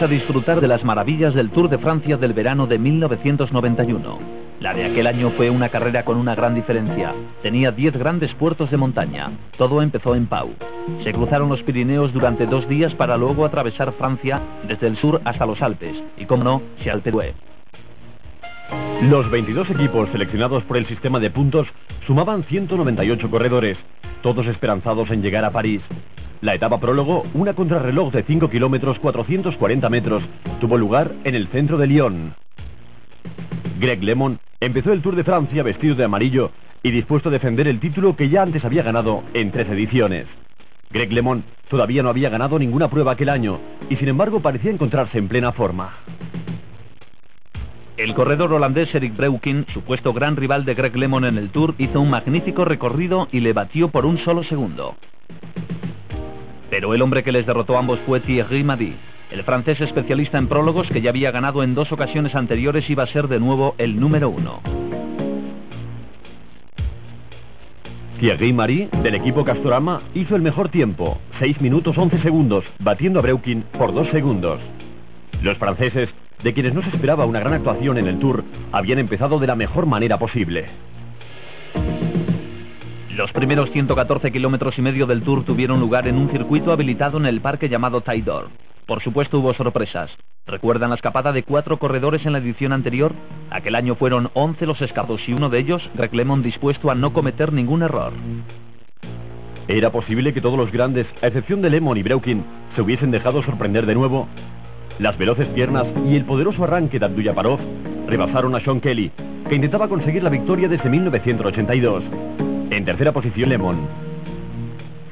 a disfrutar de las maravillas del Tour de Francia del verano de 1991. La de aquel año fue una carrera con una gran diferencia. Tenía 10 grandes puertos de montaña. Todo empezó en Pau. Se cruzaron los Pirineos durante 2 días para luego atravesar Francia desde el sur hasta los Alpes. Y como no, Charles de Gaulle. Los 22 equipos seleccionados por el sistema de puntos sumaban 198 corredores, todos esperanzados en llegar a París. La etapa prólogo, una contrarreloj de 5 kilómetros 440 metros, tuvo lugar en el centro de Lyon. Greg LeMond empezó el Tour de Francia vestido de amarillo y dispuesto a defender el título que ya antes había ganado en 3 ediciones. Greg LeMond todavía no había ganado ninguna prueba aquel año y sin embargo parecía encontrarse en plena forma. El corredor holandés Erik Breukink, supuesto gran rival de Greg LeMond en el Tour, hizo un magnífico recorrido y le batió por un solo segundo. Pero el hombre que les derrotó a ambos fue Thierry Mady. El francés especialista en prólogos, que ya había ganado en 2 ocasiones anteriores, iba a ser de nuevo el número 1. Thierry Mady, del equipo Castorama, hizo el mejor tiempo, 6 minutos 11 segundos, batiendo a Breukink por 2 segundos. Los franceses, de quienes no se esperaba una gran actuación en el Tour, habían empezado de la mejor manera posible. Los primeros 114 kilómetros y medio del Tour tuvieron lugar en un circuito habilitado en el parque llamado Taille d'Or. Por supuesto hubo sorpresas. ¿Recuerdan la escapada de 4 corredores en la edición anterior? Aquel año fueron 11 los escapados y uno de ellos, Greg LeMond, dispuesto a no cometer ningún error. ¿Era posible que todos los grandes, a excepción de LeMond y Breukink, se hubiesen dejado sorprender de nuevo? Las veloces piernas y el poderoso arranque de Abduljaparov rebasaron a Sean Kelly, que intentaba conseguir la victoria desde 1982. En tercera posición, LeMond.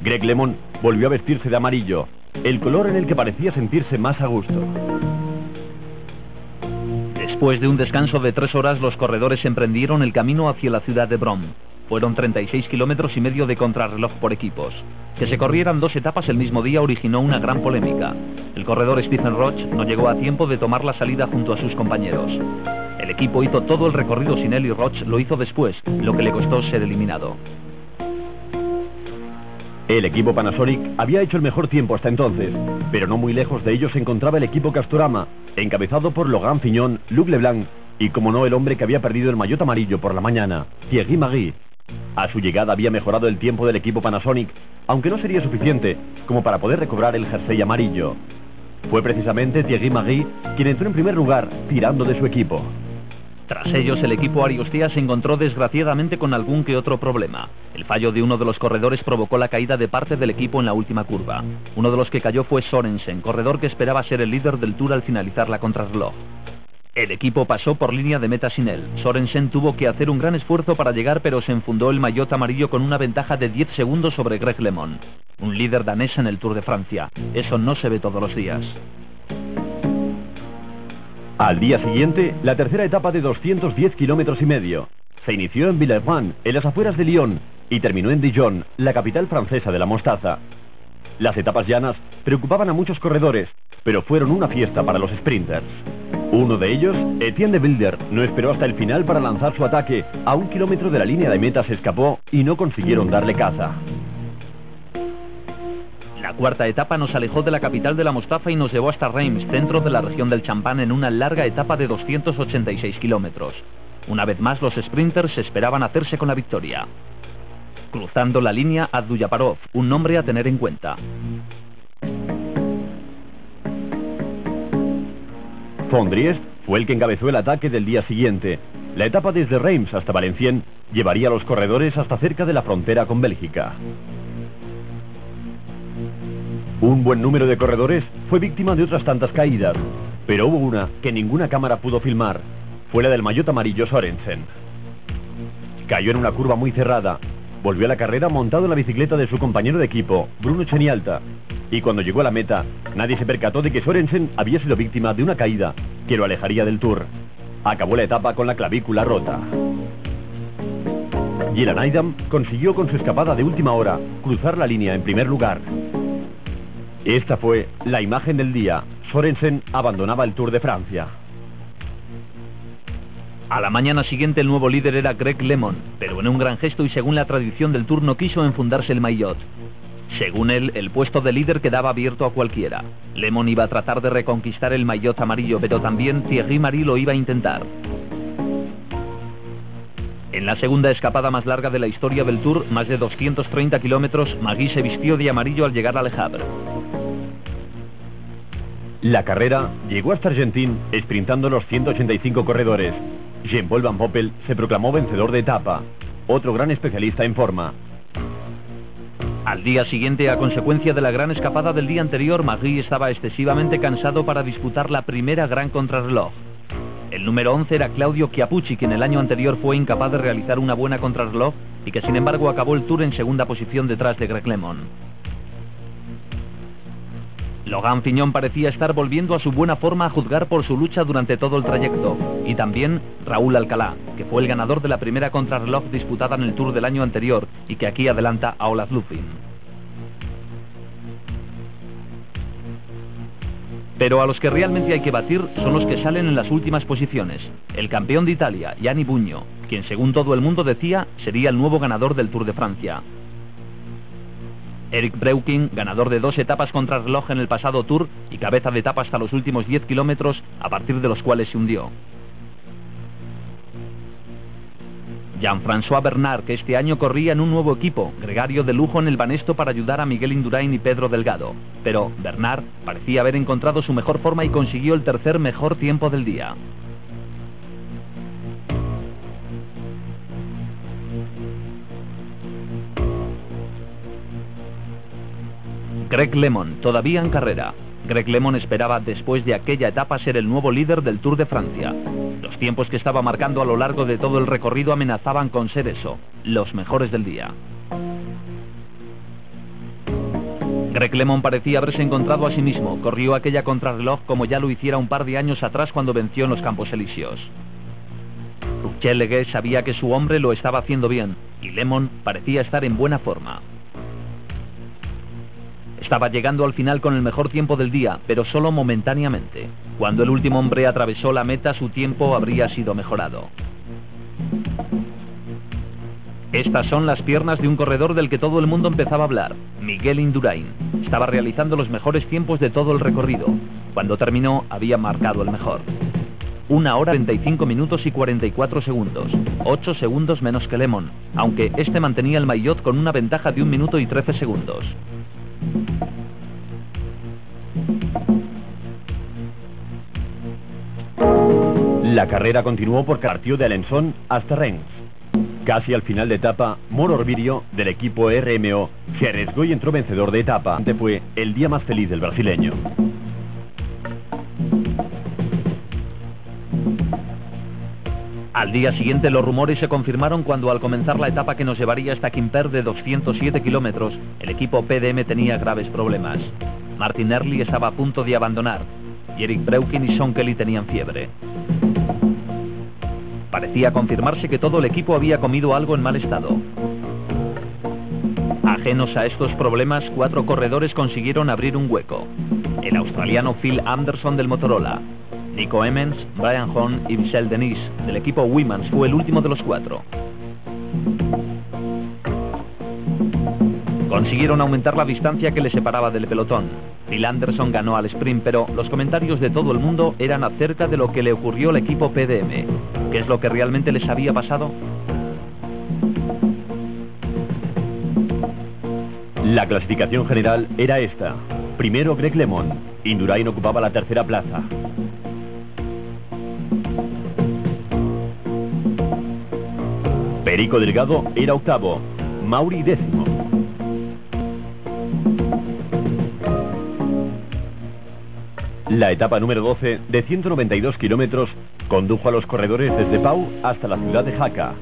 Greg LeMond volvió a vestirse de amarillo, el color en el que parecía sentirse más a gusto. Después de un descanso de 3 horas, los corredores emprendieron el camino hacia la ciudad de Bron. Fueron 36 kilómetros y medio de contrarreloj por equipos. Que se corrieran 2 etapas el mismo día originó una gran polémica. El corredor Stephen Roche no llegó a tiempo de tomar la salida junto a sus compañeros. El equipo hizo todo el recorrido sin él y Roche lo hizo después, lo que le costó ser eliminado. El equipo Panasonic había hecho el mejor tiempo hasta entonces, pero no muy lejos de ellos se encontraba el equipo Castorama, encabezado por Logan Fignon, Luc Leblanc y, como no, el hombre que había perdido el maillot amarillo por la mañana, Thierry Mady. A su llegada había mejorado el tiempo del equipo Panasonic, aunque no sería suficiente como para poder recobrar el jersey amarillo. Fue precisamente Thierry Mady quien entró en primer lugar, tirando de su equipo. Tras ellos, el equipo Ariostea se encontró desgraciadamente con algún que otro problema. El fallo de uno de los corredores provocó la caída de parte del equipo en la última curva. Uno de los que cayó fue Sorensen, corredor que esperaba ser el líder del Tour al finalizar la contrarreloj. El equipo pasó por línea de meta sin él. Sorensen tuvo que hacer un gran esfuerzo para llegar, pero se enfundó el maillot amarillo con una ventaja de 10 segundos sobre Greg LeMond, un líder danés en el Tour de Francia. Eso no se ve todos los días. Al día siguiente, la tercera etapa de 210 kilómetros y medio. Se inició en Villeurbanne, en las afueras de Lyon, y terminó en Dijon, la capital francesa de la mostaza. Las etapas llanas preocupaban a muchos corredores, pero fueron una fiesta para los sprinters. Uno de ellos, Etienne de Wilder, no esperó hasta el final para lanzar su ataque. A 1 kilómetro de la línea de meta se escapó y no consiguieron darle caza. La cuarta etapa nos alejó de la capital de la mostaza y nos llevó hasta Reims, centro de la región del Champagne, en una larga etapa de 286 kilómetros. Una vez más, los sprinters esperaban hacerse con la victoria. Cruzando la línea, Abduljaparov, un nombre a tener en cuenta. Fondriest fue el que encabezó el ataque del día siguiente. La etapa desde Reims hasta Valenciennes llevaría a los corredores hasta cerca de la frontera con Bélgica. Un buen número de corredores fue víctima de otras tantas caídas, pero hubo una que ninguna cámara pudo filmar. Fue la del maillot amarillo Sorensen. Cayó en una curva muy cerrada. Volvió a la carrera montado en la bicicleta de su compañero de equipo, Bruno Chenialta. Y cuando llegó a la meta, nadie se percató de que Sorensen había sido víctima de una caída que lo alejaría del Tour. Acabó la etapa con la clavícula rota. Gilles Neidham consiguió con su escapada de última hora cruzar la línea en primer lugar. Esta fue la imagen del día. Sorensen abandonaba el Tour de Francia. A la mañana siguiente el nuevo líder era Greg LeMond, pero en un gran gesto y según la tradición del Tour no quiso enfundarse el maillot. Según él, el puesto de líder quedaba abierto a cualquiera. Lemon iba a tratar de reconquistar el maillot amarillo, pero también Thierry Marix lo iba a intentar. En la segunda escapada más larga de la historia del Tour, más de 230 kilómetros, Marix se vistió de amarillo al llegar a Le Havre. La carrera llegó hasta Argentín, sprintando los 185 corredores. Jean-Paul Van Poppel se proclamó vencedor de etapa, otro gran especialista en forma. Al día siguiente, a consecuencia de la gran escapada del día anterior, Marix estaba excesivamente cansado para disputar la primera gran contrarreloj. El número 11 era Claudio Chiappucci, quien el año anterior fue incapaz de realizar una buena contrarreloj y que sin embargo acabó el Tour en segunda posición detrás de Greg LeMond. Logan Fignon parecía estar volviendo a su buena forma a juzgar por su lucha durante todo el trayecto, y también Raúl Alcalá, que fue el ganador de la primera contrarreloj disputada en el Tour del año anterior y que aquí adelanta a Olaf Lufin. Pero a los que realmente hay que batir son los que salen en las últimas posiciones. El campeón de Italia, Gianni Bugno, quien según todo el mundo decía sería el nuevo ganador del Tour de Francia. Eric Breuking, ganador de 2 etapas contrarreloj en el pasado Tour y cabeza de etapa hasta los últimos 10 kilómetros, a partir de los cuales se hundió. Jean-François Bernard, que este año corría en un nuevo equipo, gregario de lujo en el Banesto para ayudar a Miguel Indurain y Pedro Delgado. Pero Bernard parecía haber encontrado su mejor forma y consiguió el tercer mejor tiempo del día. Greg LeMond, todavía en carrera. Greg LeMond esperaba después de aquella etapa ser el nuevo líder del Tour de Francia. Los tiempos que estaba marcando a lo largo de todo el recorrido amenazaban con ser eso, los mejores del día. Greg LeMond parecía haberse encontrado a sí mismo, corrió aquella contrarreloj como ya lo hiciera un par de años atrás cuando venció en los Campos Elíseos. Michel Legué sabía que su hombre lo estaba haciendo bien, y LeMond parecía estar en buena forma. Estaba llegando al final con el mejor tiempo del día, pero solo momentáneamente. Cuando el último hombre atravesó la meta, su tiempo habría sido mejorado. Estas son las piernas de un corredor del que todo el mundo empezaba a hablar, Miguel Indurain. Estaba realizando los mejores tiempos de todo el recorrido. Cuando terminó, había marcado el mejor. 1 hora 35 minutos y 44 segundos, 8 segundos menos que LeMond, aunque este mantenía el maillot con una ventaja de 1 minuto y 13 segundos. La carrera continuó por partió de Alençon hasta Rennes. Casi al final de etapa, Moro Orbirio, del equipo RMO, se arriesgó y entró vencedor de etapa. Este fue el día más feliz del brasileño. Al día siguiente los rumores se confirmaron cuando al comenzar la etapa que nos llevaría hasta Quimper de 207 kilómetros, el equipo PDM tenía graves problemas. Martin Early estaba a punto de abandonar y Eric Breuking y Sean Kelly tenían fiebre. Parecía confirmarse que todo el equipo había comido algo en mal estado. Ajenos a estos problemas, 4 corredores consiguieron abrir un hueco. El australiano Phil Anderson del Motorola, Nico Emmens, Brian Horn y Michel Denis del equipo Wimans fue el último de los 4. Consiguieron aumentar la distancia que les separaba del pelotón. Phil Anderson ganó al sprint, pero los comentarios de todo el mundo eran acerca de lo que le ocurrió al equipo PDM. ¿Qué es lo que realmente les había pasado? La clasificación general era esta. Primero Greg LeMond, Indurain ocupaba la tercera plaza. Perico Delgado era octavo, Mauri décimo. La etapa número 12, de 192 kilómetros, condujo a los corredores desde Pau hasta la ciudad de Jaca.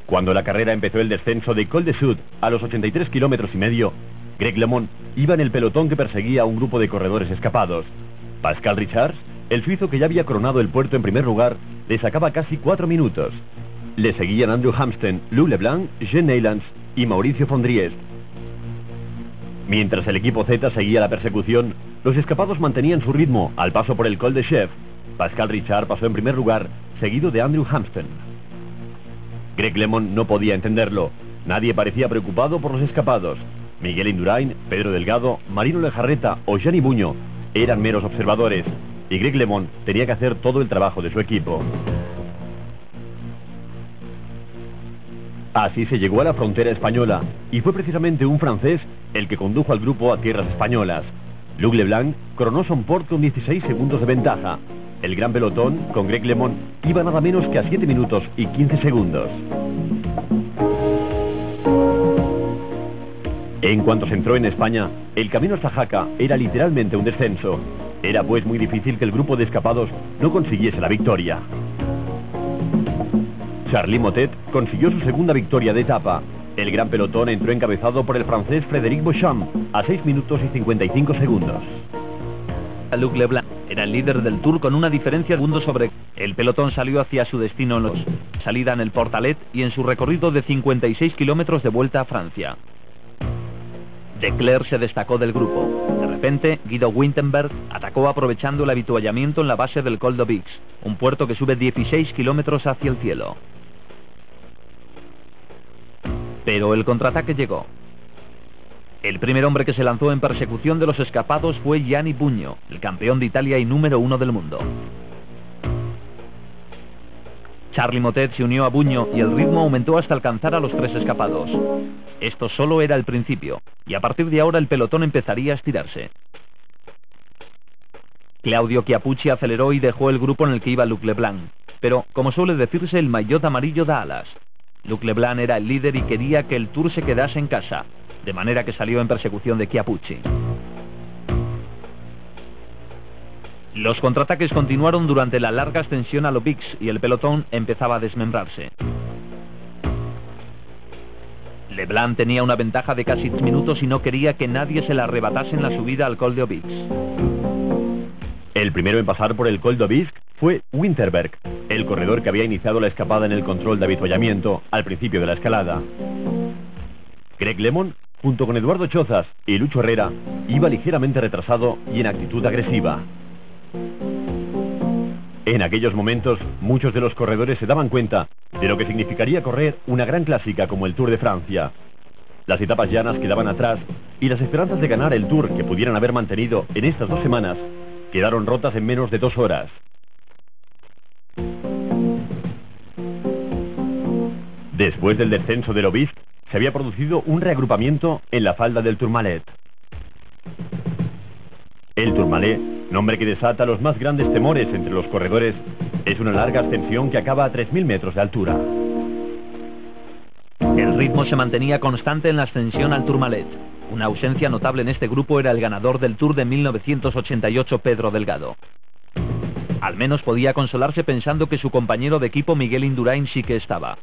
Cuando la carrera empezó el descenso de Col de Sud a los 83 kilómetros y medio, Greg LeMond iba en el pelotón que perseguía a un grupo de corredores escapados. Pascal Richards, el suizo que ya había coronado el puerto en primer lugar, le sacaba casi 4 minutos. Le seguían Andrew Hamsten, Lou Leblanc, Jean Neylands y Mauricio Fondriest. Mientras el equipo Z seguía la persecución, los escapados mantenían su ritmo al paso por el Col de Chef. Pascal Richard pasó en primer lugar, seguido de Andrew Hamsten. Greg LeMond no podía entenderlo. Nadie parecía preocupado por los escapados. Miguel Indurain, Pedro Delgado, Marino Lejarreta o Gianni Buño eran meros observadores y Greg LeMond tenía que hacer todo el trabajo de su equipo. Así se llegó a la frontera española y fue precisamente un francés el que condujo al grupo a tierras españolas. Luc Leblanc coronó son port con 16 segundos de ventaja. El gran pelotón, con Greg LeMond, iba nada menos que a 7 minutos y 15 segundos. En cuanto se entró en España, el camino hasta Jaca era literalmente un descenso. Era pues muy difícil que el grupo de escapados no consiguiese la victoria. Charly Motet consiguió su segunda victoria de etapa. El gran pelotón entró encabezado por el francés Frédéric Beauchamp a 6 minutos y 55 segundos. Luc Leblanc era el líder del Tour con una diferencia de segundos sobre... El pelotón salió hacia su destino en los... salida en el Portalet y en su recorrido de 56 kilómetros de vuelta a Francia. De Clercq se destacó del grupo. De repente, Guido Winterberg atacó aprovechando el avituallamiento en la base del Col d'Aubix, un puerto que sube 16 kilómetros hacia el cielo. Pero el contraataque llegó. El primer hombre que se lanzó en persecución de los escapados fue Gianni Buño, el campeón de Italia y número 1 del mundo. Charly Motet se unió a Buño y el ritmo aumentó hasta alcanzar a los 3 escapados. Esto solo era el principio, y a partir de ahora el pelotón empezaría a estirarse. Claudio Chiappucci aceleró y dejó el grupo en el que iba Luc Leblanc, pero, como suele decirse, el maillot amarillo da alas. Luc Leblanc era el líder y quería que el Tour se quedase en casa, de manera que salió en persecución de Chiappucci. Los contraataques continuaron durante la larga ascensión al Aubix y el pelotón empezaba a desmembrarse. Leblanc tenía una ventaja de casi 3 minutos y no quería que nadie se la arrebatase en la subida al Col d'Aubix. El primero en pasar por el Col d'Aubix fue Winterberg, el corredor que había iniciado la escapada en el control de avituallamiento al principio de la escalada. Greg LeMond, junto con Eduardo Chozas y Lucho Herrera, iba ligeramente retrasado y en actitud agresiva. En aquellos momentos, muchos de los corredores se daban cuenta de lo que significaría correr una gran clásica como el Tour de Francia. Las etapas llanas quedaban atrás y las esperanzas de ganar el Tour que pudieran haber mantenido en estas 2 semanas quedaron rotas en menos de 2 horas. Después del descenso del Aubix, se había producido un reagrupamiento en la falda del Tourmalet. El Tourmalet, nombre que desata los más grandes temores entre los corredores, es una larga ascensión que acaba a 3.000 metros de altura. El ritmo se mantenía constante en la ascensión al Tourmalet. Una ausencia notable en este grupo era el ganador del Tour de 1988, Pedro Delgado. Al menos podía consolarse pensando que su compañero de equipo Miguel Indurain sí que estaba.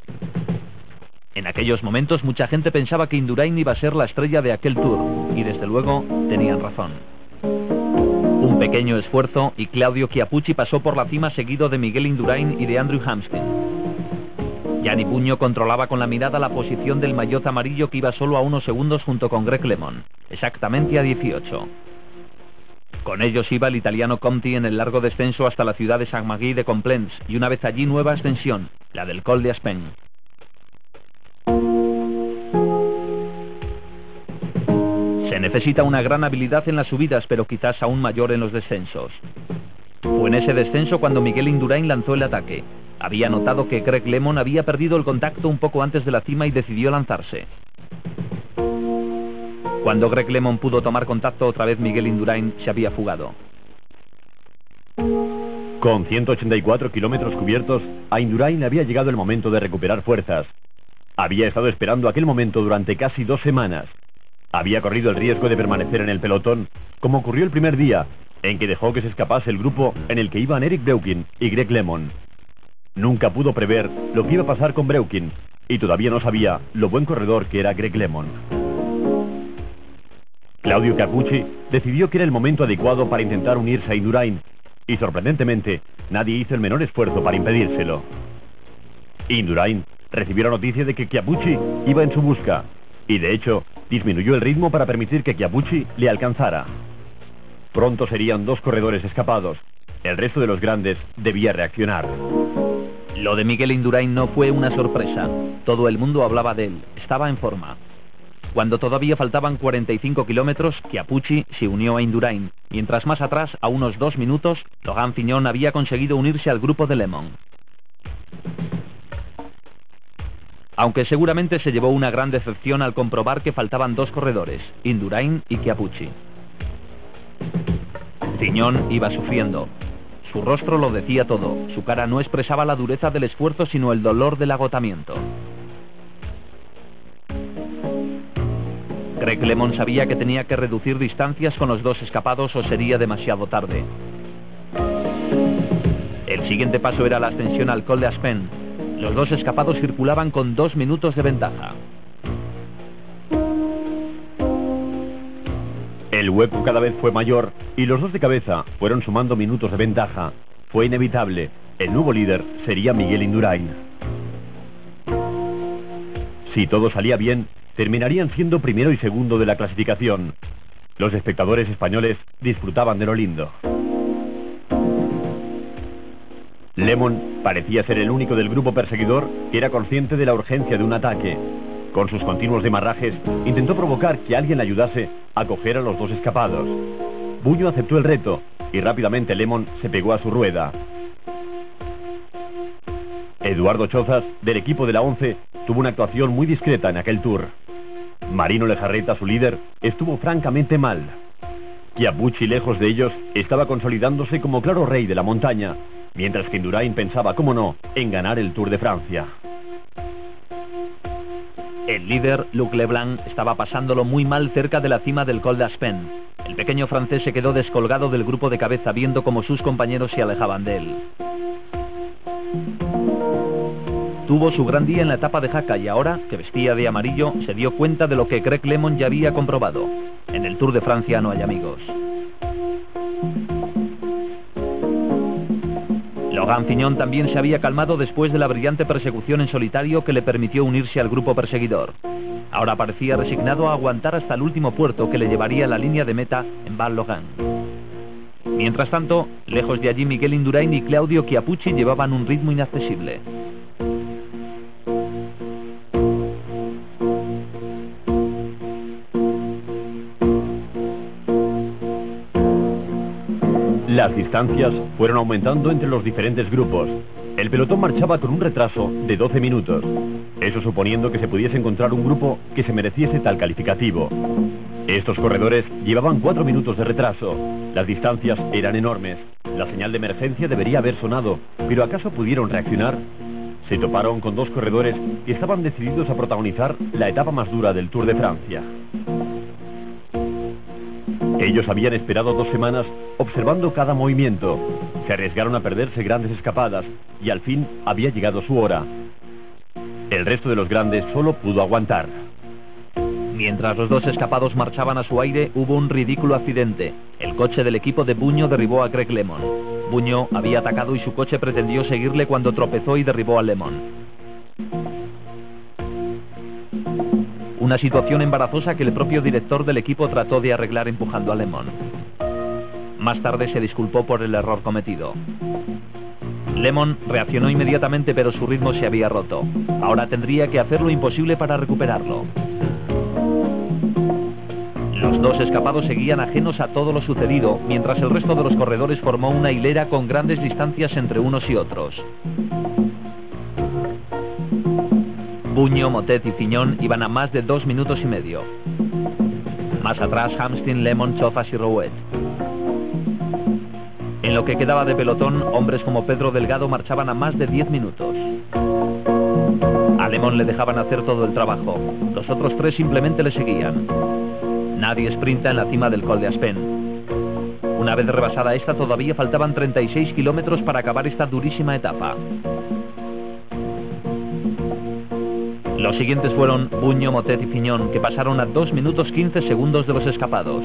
En aquellos momentos mucha gente pensaba que Indurain iba a ser la estrella de aquel Tour, y desde luego tenían razón. Un pequeño esfuerzo y Claudio Chiappucci pasó por la cima seguido de Miguel Indurain y de Andrew Hampsten. Gianni Buño controlaba con la mirada la posición del maillot amarillo que iba solo a unos segundos junto con Greg LeMond, exactamente a 18. Con ellos iba el italiano Conti en el largo descenso hasta la ciudad de Saint-Magui de Complaints y una vez allí nueva ascensión, la del Col d'Aspen. Se necesita una gran habilidad en las subidas, pero quizás aún mayor en los descensos. Fue en ese descenso cuando Miguel Indurain lanzó el ataque. Había notado que Greg LeMond había perdido el contacto un poco antes de la cima y decidió lanzarse. Cuando Greg LeMond pudo tomar contacto otra vez, Miguel Indurain se había fugado. Con 184 kilómetros cubiertos, a Indurain le había llegado el momento de recuperar fuerzas. Había estado esperando aquel momento durante casi 2 semanas. Había corrido el riesgo de permanecer en el pelotón, como ocurrió el primer día, en que dejó que se escapase el grupo en el que iban Eric Breukin y Greg LeMond. Nunca pudo prever lo que iba a pasar con Breukin, y todavía no sabía lo buen corredor que era Greg LeMond. Claudio Chiappucci decidió que era el momento adecuado para intentar unirse a Indurain, y sorprendentemente, nadie hizo el menor esfuerzo para impedírselo. Indurain recibió la noticia de que Chiappucci iba en su busca, y de hecho, disminuyó el ritmo para permitir que Chiappucci le alcanzara. Pronto serían 2 corredores escapados. El resto de los grandes debía reaccionar. Lo de Miguel Indurain no fue una sorpresa. Todo el mundo hablaba de él. Estaba en forma. Cuando todavía faltaban 45 kilómetros, Chiappucci se unió a Indurain, mientras más atrás, a unos 2 minutos, Logan Fignon había conseguido unirse al grupo de Lemon. Aunque seguramente se llevó una gran decepción al comprobar que faltaban 2 corredores, Indurain y Chiappucci. Fignon iba sufriendo. Su rostro lo decía todo, su cara no expresaba la dureza del esfuerzo sino el dolor del agotamiento. Greg LeMond sabía que tenía que reducir distancias con los 2 escapados o sería demasiado tarde. El siguiente paso era la ascensión al Col d'Aspin. Los 2 escapados circulaban con 2 minutos de ventaja. El hueco cada vez fue mayor y los 2 de cabeza fueron sumando minutos de ventaja. Fue inevitable. El nuevo líder sería Miguel Indurain. Si todo salía bien, terminarían siendo primero y segundo de la clasificación. Los espectadores españoles disfrutaban de lo lindo. Lemon parecía ser el único del grupo perseguidor que era consciente de la urgencia de un ataque. Con sus continuos demarrajes, intentó provocar que alguien le ayudase a coger a los 2 escapados. Buño aceptó el reto y rápidamente Lemon se pegó a su rueda. Eduardo Chozas, del equipo de la 11, tuvo una actuación muy discreta en aquel tour. Marino Lejarreta, su líder, estuvo francamente mal. Chiappucci, lejos de ellos, estaba consolidándose como claro rey de la montaña, mientras que Indurain pensaba, cómo no, en ganar el Tour de Francia. El líder, Luc Leblanc, estaba pasándolo muy mal cerca de la cima del Col d'Aspin. El pequeño francés se quedó descolgado del grupo de cabeza viendo cómo sus compañeros se alejaban de él. Tuvo su gran día en la etapa de Jaca y ahora, que vestía de amarillo, se dio cuenta de lo que Greg LeMond ya había comprobado. En el Tour de Francia no hay amigos. Logan Fignon también se había calmado después de la brillante persecución en solitario que le permitió unirse al grupo perseguidor. Ahora parecía resignado a aguantar hasta el último puerto que le llevaría a la línea de meta en Val-Logan. Mientras tanto, lejos de allí, Miguel Indurain y Claudio Chiappucci llevaban un ritmo inaccesible. Las distancias fueron aumentando entre los diferentes grupos. El pelotón marchaba con un retraso de 12 minutos. Eso suponiendo que se pudiese encontrar un grupo que se mereciese tal calificativo. Estos corredores llevaban 4 minutos de retraso. Las distancias eran enormes. La señal de emergencia debería haber sonado, pero ¿acaso pudieron reaccionar? Se toparon con 2 corredores que estaban decididos a protagonizar la etapa más dura del Tour de Francia. Ellos habían esperado 2 semanas observando cada movimiento. Se arriesgaron a perderse grandes escapadas y al fin había llegado su hora. El resto de los grandes solo pudo aguantar. Mientras los 2 escapados marchaban a su aire, hubo un ridículo accidente. El coche del equipo de Buño derribó a Greg LeMond. Buño había atacado y su coche pretendió seguirle cuando tropezó y derribó a LeMond. Una situación embarazosa que el propio director del equipo trató de arreglar empujando a LeMond. Más tarde se disculpó por el error cometido. LeMond reaccionó inmediatamente, pero su ritmo se había roto. Ahora tendría que hacer lo imposible para recuperarlo. Los 2 escapados seguían ajenos a todo lo sucedido, mientras el resto de los corredores formó una hilera con grandes distancias entre unos y otros. Buño, Motet y Fignon iban a más de 2 minutos y medio. Más atrás, Hamstin, LeMond, Chozas y Rouet. En lo que quedaba de pelotón, hombres como Pedro Delgado marchaban a más de 10 minutos. A LeMond le dejaban hacer todo el trabajo. Los otros 3 simplemente le seguían. Nadie sprinta en la cima del Col d'Aspin. Una vez rebasada esta, todavía faltaban 36 kilómetros para acabar esta durísima etapa. Los siguientes fueron Buño, Motet y Fignon, que pasaron a 2 minutos 15 segundos de los escapados.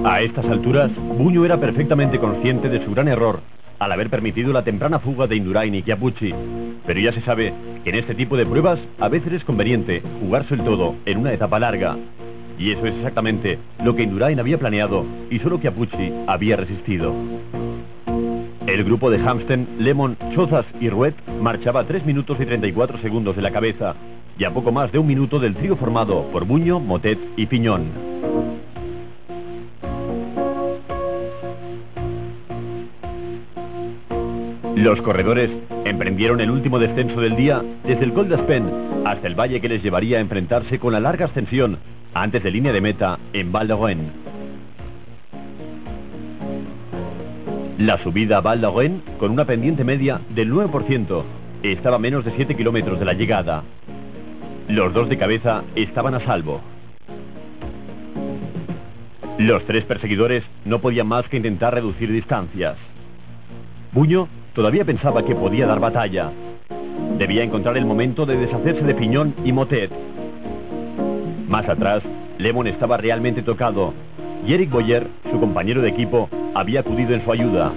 A estas alturas, Buño era perfectamente consciente de su gran error al haber permitido la temprana fuga de Indurain y Chiappucci. Pero ya se sabe que en este tipo de pruebas a veces es conveniente jugarse el todo en una etapa larga. Y eso es exactamente lo que Indurain había planeado y solo Chiappucci había resistido. El grupo de Hamsten, Lemon, Chozas y Ruet marchaba 3 minutos y 34 segundos de la cabeza y a poco más de un minuto del trío formado por Buño, Motet y Piñón. Los corredores emprendieron el último descenso del día desde el Col d'Aspen hasta el valle que les llevaría a enfrentarse con la larga ascensión antes de línea de meta en Val d'Auen. La subida a Val d'Auen, con una pendiente media del 9%, estaba a menos de 7 kilómetros de la llegada. Los dos de cabeza estaban a salvo. Los tres perseguidores no podían más que intentar reducir distancias. Buño todavía pensaba que podía dar batalla. Debía encontrar el momento de deshacerse de Piñón y Motet. Más atrás, Lemon estaba realmente tocado y Eric Boyer, su compañero de equipo, había acudido en su ayuda.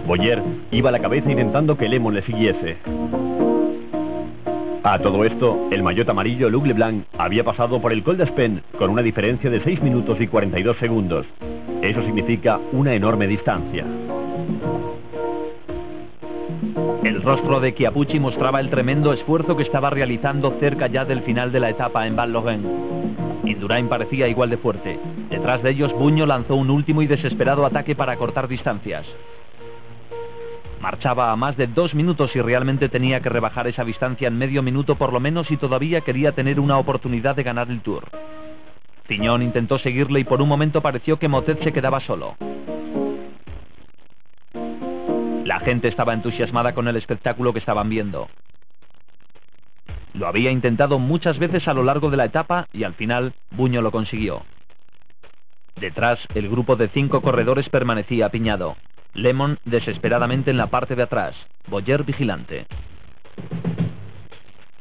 Boyer iba a la cabeza intentando que Lemon le siguiese. A todo esto, el maillot amarillo Luc Leblanc había pasado por el Col d'Aspen con una diferencia de 6 minutos y 42 segundos. Eso significa una enorme distancia. El rostro de Chiappucci mostraba el tremendo esfuerzo que estaba realizando cerca ya del final de la etapa en Val d'Auen. Indurain parecía igual de fuerte. Detrás de ellos, Buño lanzó un último y desesperado ataque para cortar distancias. Marchaba a más de 2 minutos y realmente tenía que rebajar esa distancia en medio minuto por lo menos y todavía quería tener una oportunidad de ganar el Tour. Piñón intentó seguirle y por un momento pareció que Motet se quedaba solo. La gente estaba entusiasmada con el espectáculo que estaban viendo. Lo había intentado muchas veces a lo largo de la etapa y al final Buño lo consiguió. Detrás, el grupo de 5 corredores permanecía apiñado. Lemon desesperadamente en la parte de atrás, Boyer vigilante.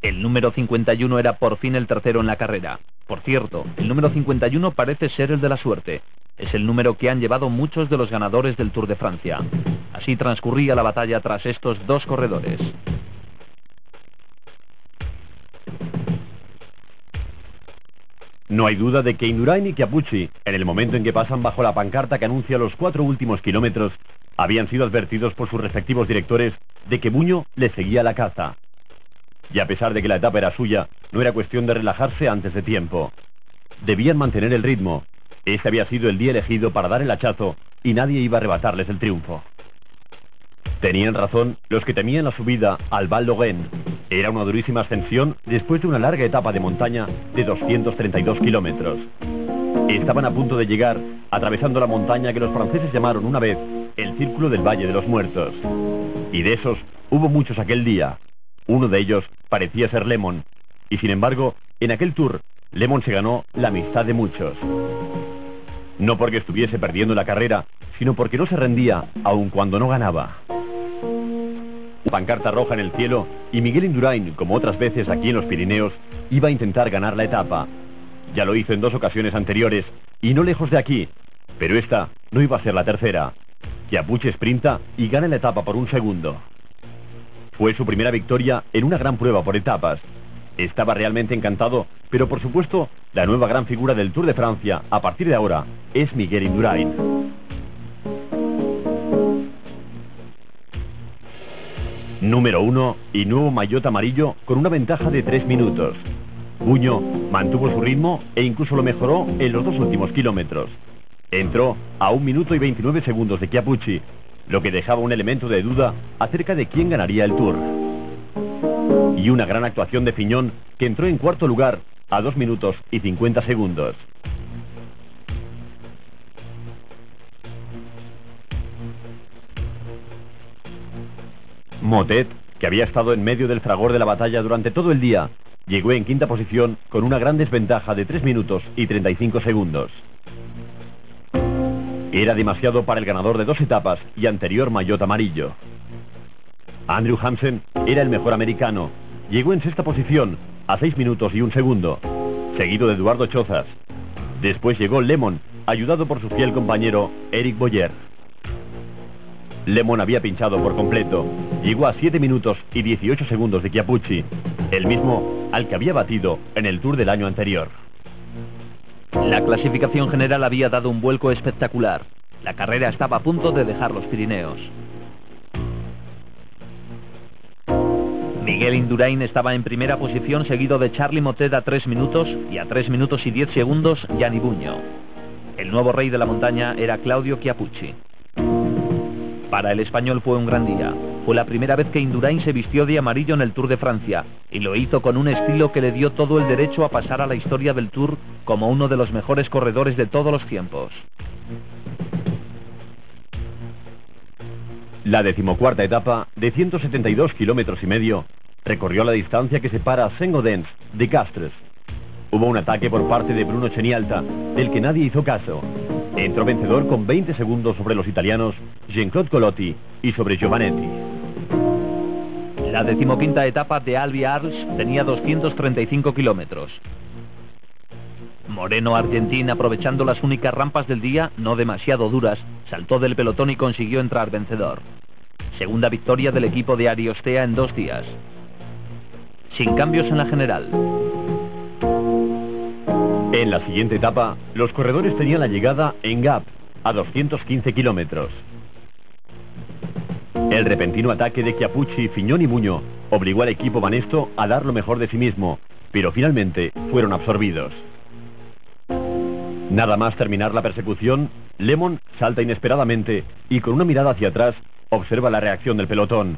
El número 51 era por fin el tercero en la carrera. Por cierto, el número 51 parece ser el de la suerte. Es el número que han llevado muchos de los ganadores del Tour de Francia. Así transcurría la batalla tras estos dos corredores. No hay duda de que Indurain y Chiappucci, en el momento en que pasan bajo la pancarta que anuncia los 4 últimos kilómetros, habían sido advertidos por sus respectivos directores de que Buño les seguía la caza. Y a pesar de que la etapa era suya, no era cuestión de relajarse antes de tiempo. Debían mantener el ritmo. Este había sido el día elegido para dar el hachazo y nadie iba a arrebatarles el triunfo. Tenían razón los que temían la subida al Val d'Auen. Era una durísima ascensión después de una larga etapa de montaña de 232 kilómetros. Estaban a punto de llegar atravesando la montaña que los franceses llamaron una vez el Círculo del Valle de los Muertos. Y de esos hubo muchos aquel día. Uno de ellos parecía ser Lemon. Y sin embargo, en aquel Tour, Lemon se ganó la amistad de muchos. No porque estuviese perdiendo la carrera, sino porque no se rendía, aun cuando no ganaba. Pancarta roja en el cielo y Miguel Indurain, como otras veces aquí en los Pirineos, iba a intentar ganar la etapa. Ya lo hizo en 2 ocasiones anteriores y no lejos de aquí, pero esta no iba a ser la tercera. Chiappucci sprinta y gana la etapa por 1 segundo. Fue su primera victoria en una gran prueba por etapas. Estaba realmente encantado, pero por supuesto, la nueva gran figura del Tour de Francia, a partir de ahora, es Miguel Indurain. Número 1 y nuevo maillot amarillo con una ventaja de 3 minutos. Buño mantuvo su ritmo e incluso lo mejoró en los 2 últimos kilómetros. Entró a 1 minuto y 29 segundos de Chiappucci, lo que dejaba un elemento de duda acerca de quién ganaría el Tour. Y una gran actuación de Piñón, que entró en 4º lugar a 2 minutos y 50 segundos. Motet, que había estado en medio del fragor de la batalla durante todo el día, llegó en 5ª posición con una gran desventaja de 3 minutos y 35 segundos. Era demasiado para el ganador de 2 etapas y anterior maillot amarillo. Andrew Hamsen era el mejor americano. Llegó en 6ª posición a 6 minutos y 1 segundo, seguido de Eduardo Chozas. Después llegó Lemon, ayudado por su fiel compañero Eric Boyer. Lemon había pinchado por completo. Llegó a 7 minutos y 18 segundos de Chiappucci, el mismo al que había batido en el Tour del año anterior. La clasificación general había dado un vuelco espectacular. La carrera estaba a punto de dejar los Pirineos. Miguel Indurain estaba en primera posición, seguido de Charly Motet a 3 minutos y a 3 minutos y 10 segundos Gianni Bugno. El nuevo rey de la montaña era Claudio Chiappucci. Para el español fue un gran día. Fue la primera vez que Indurain se vistió de amarillo en el Tour de Francia y lo hizo con un estilo que le dio todo el derecho a pasar a la historia del Tour como uno de los mejores corredores de todos los tiempos. La 14ª etapa, de 172 kilómetros y medio, recorrió la distancia que separa a Saint-Gaudens de Castres. Hubo un ataque por parte de Bruno Cenialta, del que nadie hizo caso. Entró vencedor con 20 segundos sobre los italianos Jean-Claude Colotti y sobre Giovanetti. La 15ª etapa de Albi Arles tenía 235 kilómetros. Moreno Argentín, aprovechando las únicas rampas del día, no demasiado duras, saltó del pelotón y consiguió entrar vencedor. Segunda victoria del equipo de Ariostea en 2 días. Sin cambios en la general. En la siguiente etapa, los corredores tenían la llegada en Gap, a 215 kilómetros. El repentino ataque de Chiappucci, Fignon y Bugno obligó al equipo Banesto a dar lo mejor de sí mismo, pero finalmente fueron absorbidos. Nada más terminar la persecución, Lemon salta inesperadamente y con una mirada hacia atrás observa la reacción del pelotón.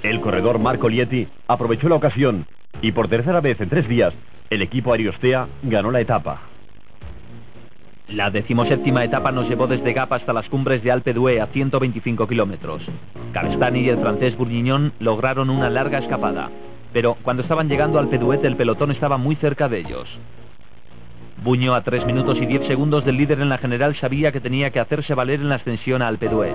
El corredor Marco Lieti aprovechó la ocasión y por tercera vez en 3 días el equipo Ariostea ganó la etapa. La 17ª etapa nos llevó desde Gap hasta las cumbres de Alpe d'Huez a 125 kilómetros. Cabestany y el francés Bourguignon lograron una larga escapada, pero cuando estaban llegando a Alpe d'Huez el pelotón estaba muy cerca de ellos. Bugno, a 3 minutos y 10 segundos del líder en la general, sabía que tenía que hacerse valer en la ascensión a Alpe d'Huez.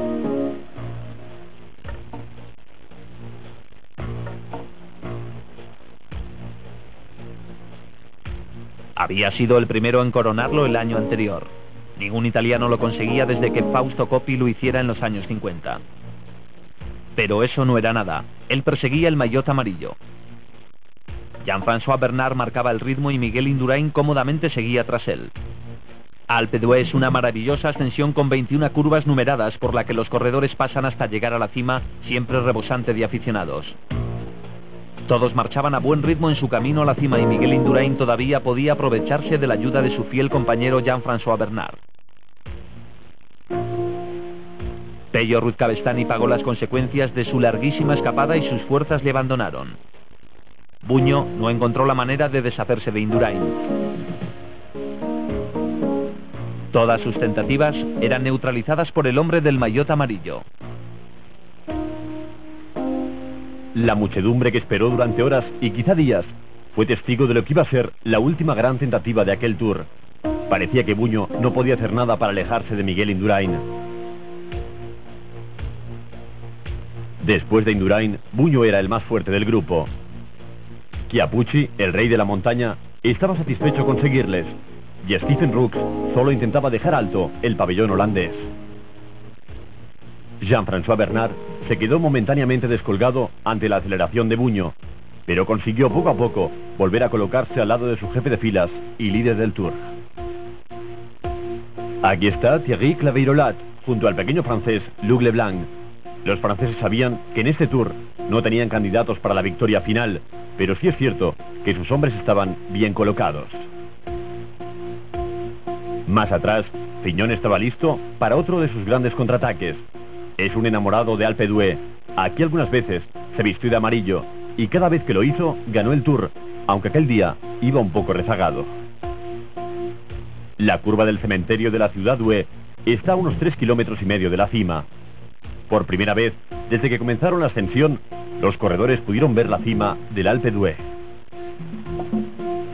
Había sido el primero en coronarlo el año anterior. Ningún italiano lo conseguía desde que Fausto Coppi lo hiciera en los años 50. Pero eso no era nada. Él perseguía el maillot amarillo. Jean-François Bernard marcaba el ritmo y Miguel Indurain cómodamente seguía tras él. Alpe d'Huez es una maravillosa ascensión con 21 curvas numeradas por la que los corredores pasan hasta llegar a la cima, siempre rebosante de aficionados. Todos marchaban a buen ritmo en su camino a la cima y Miguel Indurain todavía podía aprovecharse de la ayuda de su fiel compañero Jean-François Bernard. Pello Ruiz Cabestany pagó las consecuencias de su larguísima escapada y sus fuerzas le abandonaron. Bugno no encontró la manera de deshacerse de Indurain. Todas sus tentativas eran neutralizadas por el hombre del maillot amarillo. La muchedumbre que esperó durante horas y quizá días fue testigo de lo que iba a ser la última gran tentativa de aquel Tour. Parecía que Bugno no podía hacer nada para alejarse de Miguel Indurain. Después de Indurain, Bugno era el más fuerte del grupo. Chiappucci, el rey de la montaña, estaba satisfecho con seguirles, y Stephen Rooks solo intentaba dejar alto el pabellón holandés. Jean-François Bernard se quedó momentáneamente descolgado ante la aceleración de Bugno, pero consiguió poco a poco volver a colocarse al lado de su jefe de filas y líder del Tour. Aquí está Thierry Claveyrolat, junto al pequeño francés Luc Leblanc. Los franceses sabían que en este Tour no tenían candidatos para la victoria final, pero sí es cierto que sus hombres estaban bien colocados. Más atrás, Fignon estaba listo para otro de sus grandes contraataques. Es un enamorado de Alpe d'Huez. Aquí algunas veces se vistió de amarillo y cada vez que lo hizo ganó el Tour, aunque aquel día iba un poco rezagado. La curva del cementerio de la ciudad d'Huez está a unos 3,5 kilómetros de la cima. Por primera vez, desde que comenzaron la ascensión, los corredores pudieron ver la cima del Alpe d'Huez.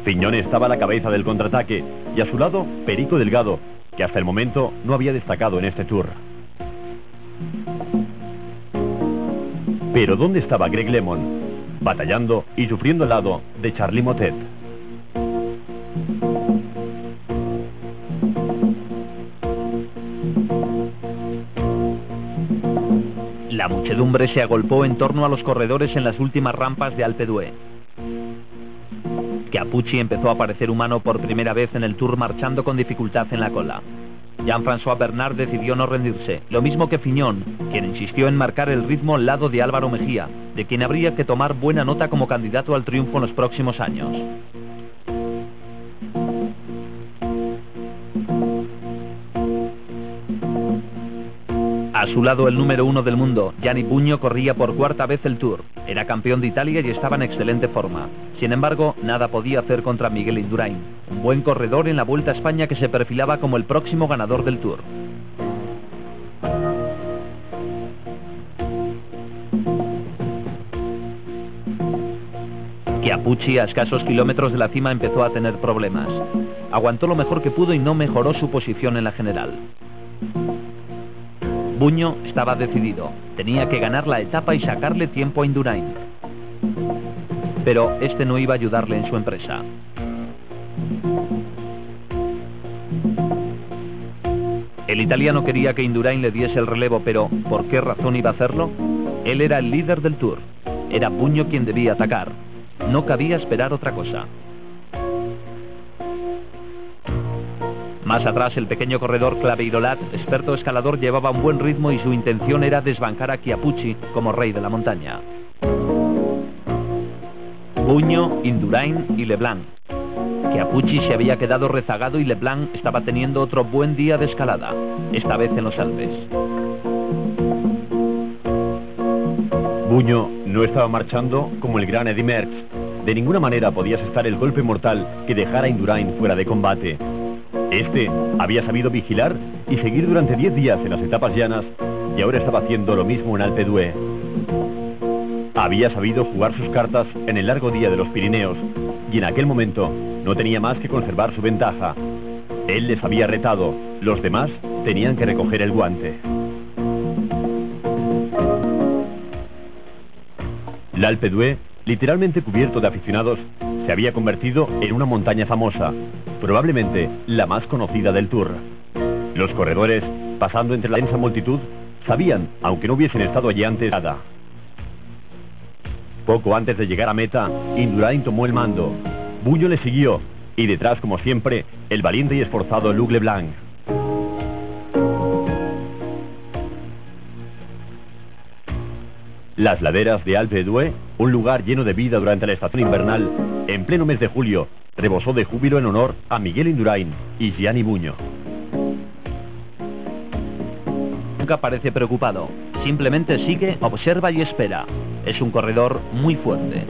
Fignon estaba a la cabeza del contraataque y a su lado Perico Delgado, que hasta el momento no había destacado en este Tour. Pero ¿dónde estaba Greg Lemon? Batallando y sufriendo al lado de Charly Motet. La muchedumbre se agolpó en torno a los corredores en las últimas rampas de Alpe d'Huez. Chiappucci empezó a parecer humano por primera vez en el Tour, marchando con dificultad en la cola. Jean-François Bernard decidió no rendirse, lo mismo que Fignon, quien insistió en marcar el ritmo al lado de Álvaro Mejía, de quien habría que tomar buena nota como candidato al triunfo en los próximos años. A su lado el número 1 del mundo, Gianni Bugno, corría por cuarta vez el Tour. Era campeón de Italia y estaba en excelente forma. Sin embargo, nada podía hacer contra Miguel Indurain, un buen corredor en la Vuelta a España que se perfilaba como el próximo ganador del Tour. Chiappucci, a escasos kilómetros de la cima, empezó a tener problemas. Aguantó lo mejor que pudo y no mejoró su posición en la general. Bugno estaba decidido, tenía que ganar la etapa y sacarle tiempo a Indurain. Pero este no iba a ayudarle en su empresa. El italiano quería que Indurain le diese el relevo, pero ¿por qué razón iba a hacerlo? Él era el líder del Tour. Era Bugno quien debía atacar. No cabía esperar otra cosa. Más atrás, el pequeño corredor Claveirolat, experto escalador, llevaba un buen ritmo y su intención era desbancar a Chiappucci como rey de la montaña. Bugno, Indurain y Leblanc. Chiappucci se había quedado rezagado y Leblanc estaba teniendo otro buen día de escalada, esta vez en los Alpes. Bugno no estaba marchando como el gran Eddy Merckx. De ninguna manera podía asestar el golpe mortal que dejara a Indurain fuera de combate. Este había sabido vigilar y seguir durante 10 días en las etapas llanas y ahora estaba haciendo lo mismo en Alpe d'Huez. Había sabido jugar sus cartas en el largo día de los Pirineos y en aquel momento no tenía más que conservar su ventaja. Él les había retado, los demás tenían que recoger el guante. El Alpe d'Huez, literalmente cubierto de aficionados, se había convertido en una montaña famosa, probablemente la más conocida del Tour. Los corredores, pasando entre la densa multitud, sabían, aunque no hubiesen estado allí antes, nada. Poco antes de llegar a meta, Indurain tomó el mando. Bugno le siguió, y detrás, como siempre, el valiente y esforzado Luc Leblanc. Las laderas de Alpe d'Huez, un lugar lleno de vida durante la estación invernal, en pleno mes de julio, rebosó de júbilo en honor a Miguel Indurain y Gianni Bugno. Nunca parece preocupado, simplemente sigue, observa y espera. Es un corredor muy fuerte.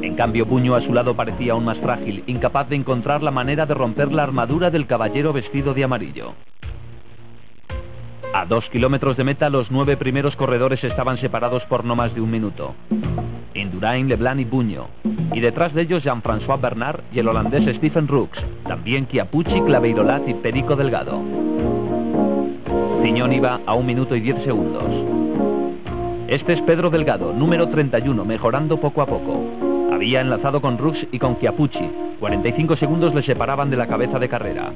En cambio, Bugno a su lado parecía aún más frágil, incapaz de encontrar la manera de romper la armadura del caballero vestido de amarillo. A 2 kilómetros de meta, los 9 primeros corredores estaban separados por no más de un minuto. Indurain, Leblanc y Bugno. Y detrás de ellos Jean-François Bernard y el holandés Stephen Rooks. También Chiappucci, Claveirolat y Perico Delgado. Fignon iba a 1 minuto y 10 segundos. Este es Pedro Delgado, número 31, mejorando poco a poco. Había enlazado con Rooks y con Chiappucci. 45 segundos le separaban de la cabeza de carrera.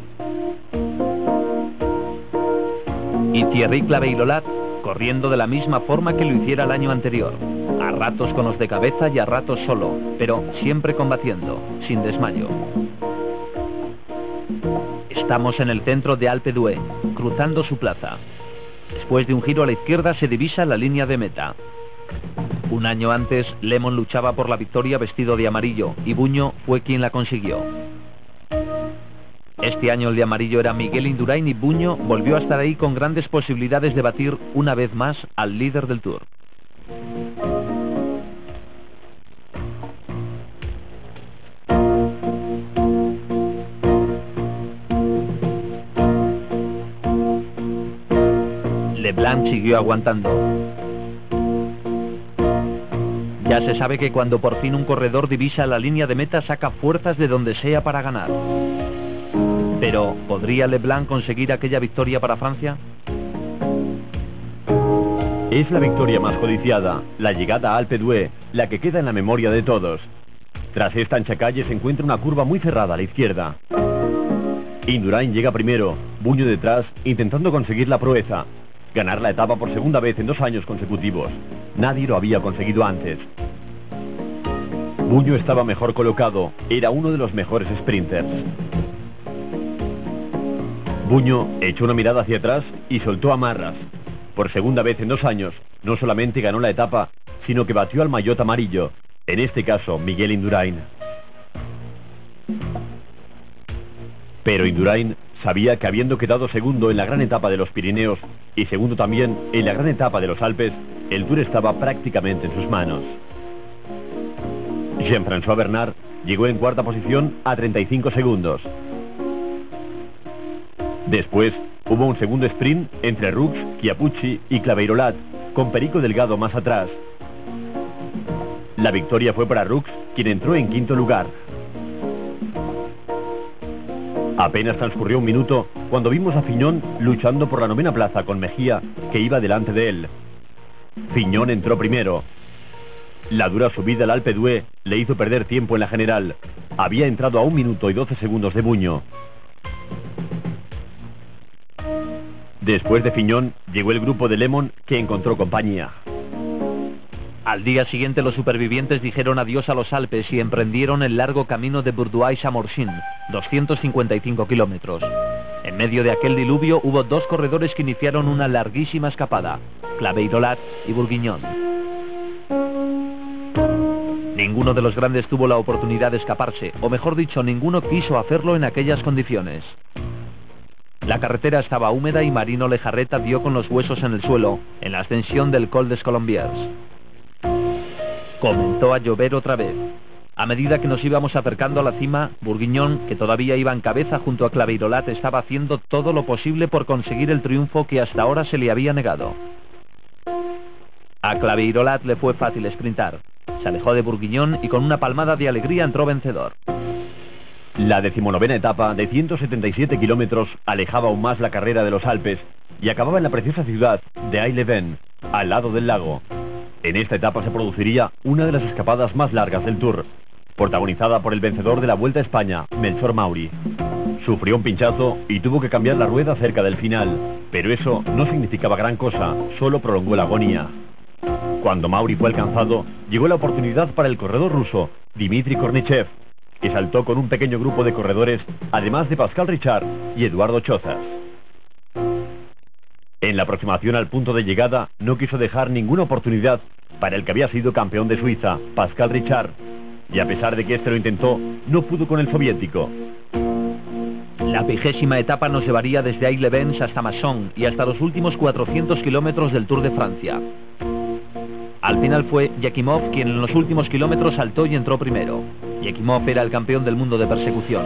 Y Thierry Claveirolat, corriendo de la misma forma que lo hiciera el año anterior, a ratos con los de cabeza y a ratos solo, pero siempre combatiendo, sin desmayo. Estamos en el centro de Alpe d'Huez, cruzando su plaza. Después de un giro a la izquierda se divisa la línea de meta. Un año antes, Lemon luchaba por la victoria vestido de amarillo y Bugno fue quien la consiguió. Este año el de amarillo era Miguel Indurain y Bugno volvió a estar ahí con grandes posibilidades de batir una vez más al líder del Tour. Leblanc siguió aguantando. Ya se sabe que cuando por fin un corredor divisa la línea de meta saca fuerzas de donde sea para ganar. Pero, ¿podría Leblanc conseguir aquella victoria para Francia? Es la victoria más codiciada, la llegada a Alpe d'Huez, la que queda en la memoria de todos. Tras esta ancha calle se encuentra una curva muy cerrada a la izquierda. Indurain llega primero, Bugno detrás, intentando conseguir la proeza. Ganar la etapa por segunda vez en 2 años consecutivos. Nadie lo había conseguido antes. Bugno estaba mejor colocado, era uno de los mejores sprinters. Buño echó una mirada hacia atrás y soltó amarras. Por segunda vez en 2 años, no solamente ganó la etapa, sino que batió al maillot amarillo, en este caso Miguel Indurain. Pero Indurain sabía que habiendo quedado segundo en la gran etapa de los Pirineos y segundo también en la gran etapa de los Alpes, el Tour estaba prácticamente en sus manos. Jean-François Bernard llegó en cuarta posición a 35 segundos. Después hubo un segundo sprint entre Rux, Chiappucci y Claveyrolat, con Perico Delgado más atrás. La victoria fue para Rux, quien entró en quinto lugar. Apenas transcurrió un minuto cuando vimos a Fignon luchando por la 9ª plaza con Mejía, que iba delante de él. Fignon entró primero. La dura subida al Alpe d'Huez le hizo perder tiempo en la general. Había entrado a 1 minuto y 12 segundos de Buño. Después de Fignon llegó el grupo de Lemon, que encontró compañía. Al día siguiente los supervivientes dijeron adiós a los Alpes y emprendieron el largo camino de Bourdoise a Morsin, 255 kilómetros. En medio de aquel diluvio hubo 2 corredores que iniciaron una larguísima escapada, Claveyrolat y Bourguignon. Ninguno de los grandes tuvo la oportunidad de escaparse, o mejor dicho, ninguno quiso hacerlo en aquellas condiciones. La carretera estaba húmeda y Marino Lejarreta dio con los huesos en el suelo, en la ascensión del Col des Colombiers. Comenzó a llover otra vez. A medida que nos íbamos acercando a la cima, Bourguignon, que todavía iba en cabeza junto a Claveyrolat, estaba haciendo todo lo posible por conseguir el triunfo que hasta ahora se le había negado. A Claveyrolat le fue fácil sprintar. Se alejó de Bourguignon y con una palmada de alegría entró vencedor. La 19ª etapa de 177 kilómetros alejaba aún más la carrera de los Alpes y acababa en la preciosa ciudad de Aix-les-Bains, al lado del lago. En esta etapa se produciría una de las escapadas más largas del Tour, protagonizada por el vencedor de la Vuelta a España, Melchor Mauri. Sufrió un pinchazo y tuvo que cambiar la rueda cerca del final, pero eso no significaba gran cosa, solo prolongó la agonía. Cuando Mauri fue alcanzado, llegó la oportunidad para el corredor ruso, Dmitry Kornichev, que saltó con un pequeño grupo de corredores, además de Pascal Richard y Eduardo Chozas. En la aproximación al punto de llegada, no quiso dejar ninguna oportunidad para el que había sido campeón de Suiza, Pascal Richard, y a pesar de que este lo intentó, no pudo con el soviético. La 20ª etapa nos llevaría desde Aix-les-Bains hasta Masson y hasta los últimos 400 kilómetros del Tour de Francia. Al final fue Yakimov quien en los últimos kilómetros saltó y entró primero. Yakimov era el campeón del mundo de persecución,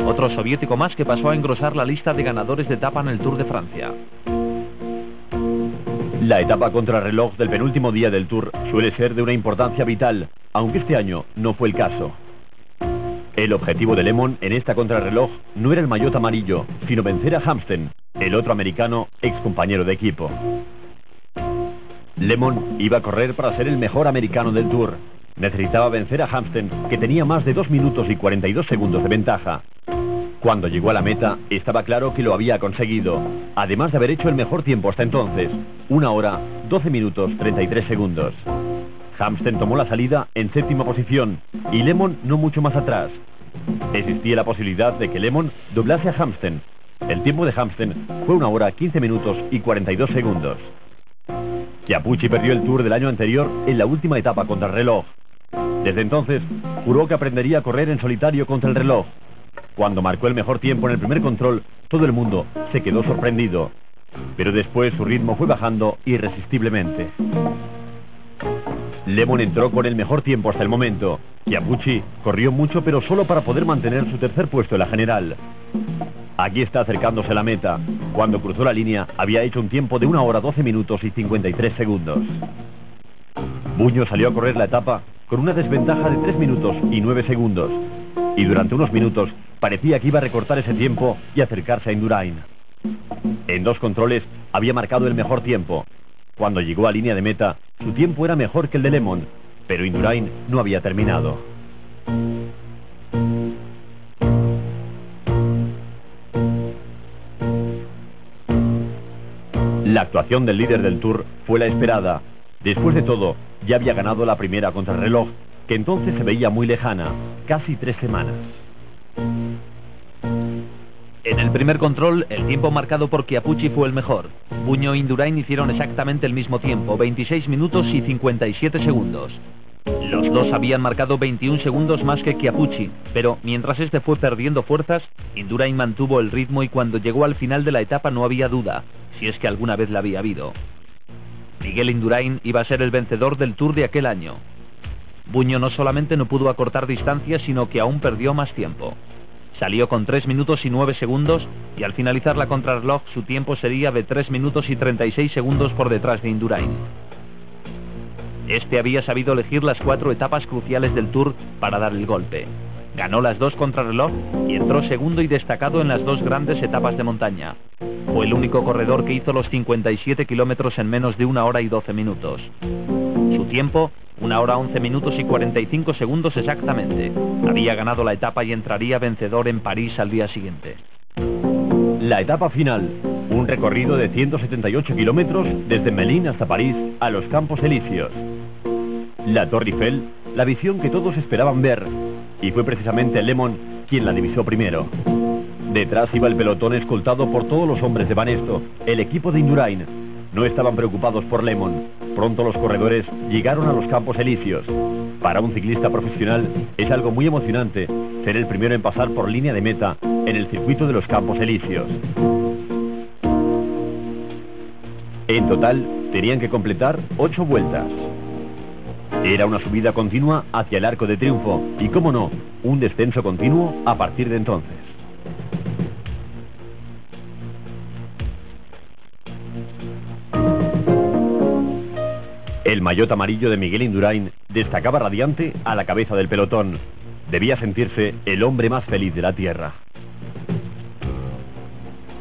otro soviético más que pasó a engrosar la lista de ganadores de etapa en el Tour de Francia. La etapa contrarreloj del penúltimo día del Tour suele ser de una importancia vital, aunque este año no fue el caso. El objetivo de Lemon en esta contrarreloj no era el maillot amarillo, sino vencer a Hamsten, el otro americano ex compañero de equipo. Lemon iba a correr para ser el mejor americano del Tour. Necesitaba vencer a Hamsten, que tenía más de 2 minutos y 42 segundos de ventaja. Cuando llegó a la meta, estaba claro que lo había conseguido, además de haber hecho el mejor tiempo hasta entonces, 1 hora, 12 minutos, 33 segundos. Hamsten tomó la salida en 7ª posición, y Lemon no mucho más atrás. Existía la posibilidad de que Lemon doblase a Hamsten. El tiempo de Hamsten fue 1 hora, 15 minutos y 42 segundos. Chiappucci perdió el Tour del año anterior en la última etapa contra el reloj. Desde entonces, juró que aprendería a correr en solitario contra el reloj. Cuando marcó el mejor tiempo en el primer control, todo el mundo se quedó sorprendido. Pero después su ritmo fue bajando irresistiblemente. Lemon entró con el mejor tiempo hasta el momento. Chiappucci corrió mucho, pero solo para poder mantener su tercer puesto en la general. Aquí está acercándose a la meta. Cuando cruzó la línea, había hecho un tiempo de 1 hora, 12 minutos y 53 segundos. Buño salió a correr la etapa con una desventaja de 3 minutos y 9 segundos. Y durante unos minutos parecía que iba a recortar ese tiempo y acercarse a Indurain. En 2 controles había marcado el mejor tiempo. Cuando llegó a línea de meta, su tiempo era mejor que el de Lemon, pero Indurain no había terminado. La actuación del líder del Tour fue la esperada. Después de todo, ya había ganado la primera contrarreloj, que entonces se veía muy lejana, casi 3 semanas. En el el primer control, el tiempo marcado por Chiappucci fue el mejor. Buño e Indurain hicieron exactamente el mismo tiempo, 26 minutos y 57 segundos. Los dos habían marcado 21 segundos más que Chiappucci, pero mientras este fue perdiendo fuerzas, Indurain mantuvo el ritmo y cuando llegó al final de la etapa no había duda, si es que alguna vez la había habido. Miguel Indurain iba a ser el vencedor del Tour de aquel año. Buño no solamente no pudo acortar distancias, sino que aún perdió más tiempo. Salió con 3 minutos y 9 segundos y al finalizar la contrarreloj su tiempo sería de 3 minutos y 36 segundos por detrás de Indurain. Este había sabido elegir las 4 etapas cruciales del Tour para dar el golpe. Ganó las 2 contrarreloj y entró segundo y destacado en las 2 grandes etapas de montaña. Fue el único corredor que hizo los 57 kilómetros en menos de 1 hora y 12 minutos. Su tiempo, 1 hora 11 minutos y 45 segundos exactamente. Había ganado la etapa y entraría vencedor en París al día siguiente. La etapa final, un recorrido de 178 kilómetros desde Melun hasta París a los Campos Elíseos. La Torre Eiffel, la visión que todos esperaban ver, y fue precisamente Lemon quien la divisó primero. Detrás iba el pelotón escoltado por todos los hombres de Banesto, el equipo de Indurain. No estaban preocupados por Lemon. Pronto los corredores llegaron a los Campos Elíseos. Para un ciclista profesional es algo muy emocionante ser el primero en pasar por línea de meta en el circuito de los Campos Elíseos. En total tenían que completar 8 vueltas. Era una subida continua hacia el Arco de Triunfo y, cómo no, un descenso continuo a partir de entonces. El maillot amarillo de Miguel Indurain destacaba radiante a la cabeza del pelotón. Debía sentirse el hombre más feliz de la tierra.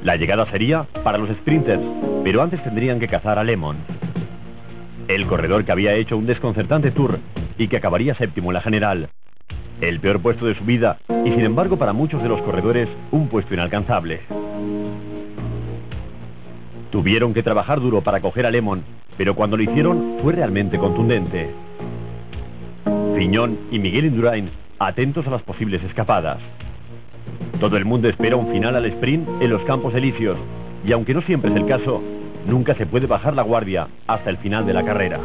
La llegada sería para los sprinters, pero antes tendrían que cazar a Lemon, el corredor que había hecho un desconcertante Tour y que acabaría séptimo en la general. El peor puesto de su vida y, sin embargo, para muchos de los corredores, un puesto inalcanzable. Tuvieron que trabajar duro para coger a Lemon, pero cuando lo hicieron fue realmente contundente. Fignon y Miguel Indurain atentos a las posibles escapadas. Todo el mundo espera un final al sprint en los Campos Elíseos, y aunque no siempre es el caso, nunca se puede bajar la guardia hasta el final de la carrera.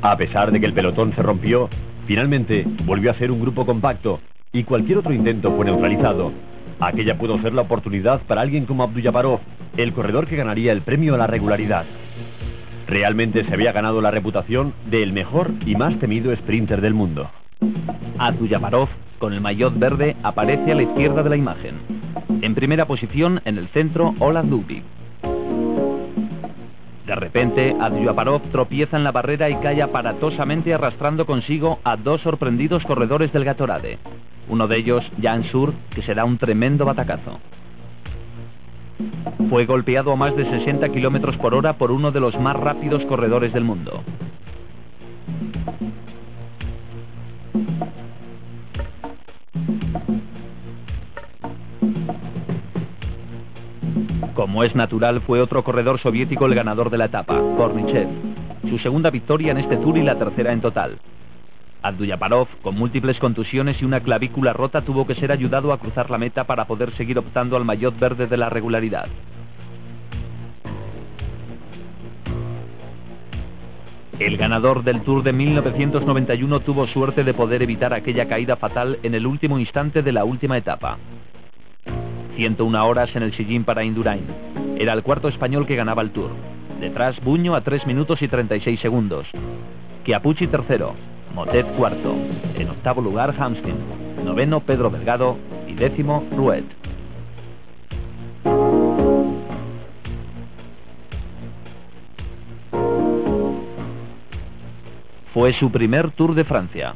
A pesar de que el pelotón se rompió, finalmente volvió a ser un grupo compacto y cualquier otro intento fue neutralizado. Aquella pudo ser la oportunidad para alguien como Abduljaparov, el corredor que ganaría el premio a la regularidad. Realmente se había ganado la reputación de el mejor y más temido sprinter del mundo. Abduljaparov, con el maillot verde, aparece a la izquierda de la imagen. En primera posición, en el centro, Olav Dubik. De repente, Abduljaparov tropieza en la barrera y cae aparatosamente arrastrando consigo a 2 sorprendidos corredores del Gatorade. Uno de ellos, Jan Sur, que se da un tremendo batacazo. Fue golpeado a más de 60 kilómetros por hora por uno de los más rápidos corredores del mundo. Como es natural, fue otro corredor soviético el ganador de la etapa, Kornichev. Su segunda victoria en este Tour y la tercera en total. Abduljaparov, con múltiples contusiones y una clavícula rota, tuvo que ser ayudado a cruzar la meta para poder seguir optando al maillot verde de la regularidad. El ganador del Tour de 1991 tuvo suerte de poder evitar aquella caída fatal en el último instante de la última etapa. 101 horas en el sillín para Indurain. Era el cuarto español que ganaba el Tour. Detrás, Buño a 3 minutos y 36 segundos. Chiappucci tercero. Motet cuarto. En octavo lugar, Hamstin. Noveno, Pedro Delgado. Y décimo, Ruet. Fue su primer Tour de Francia.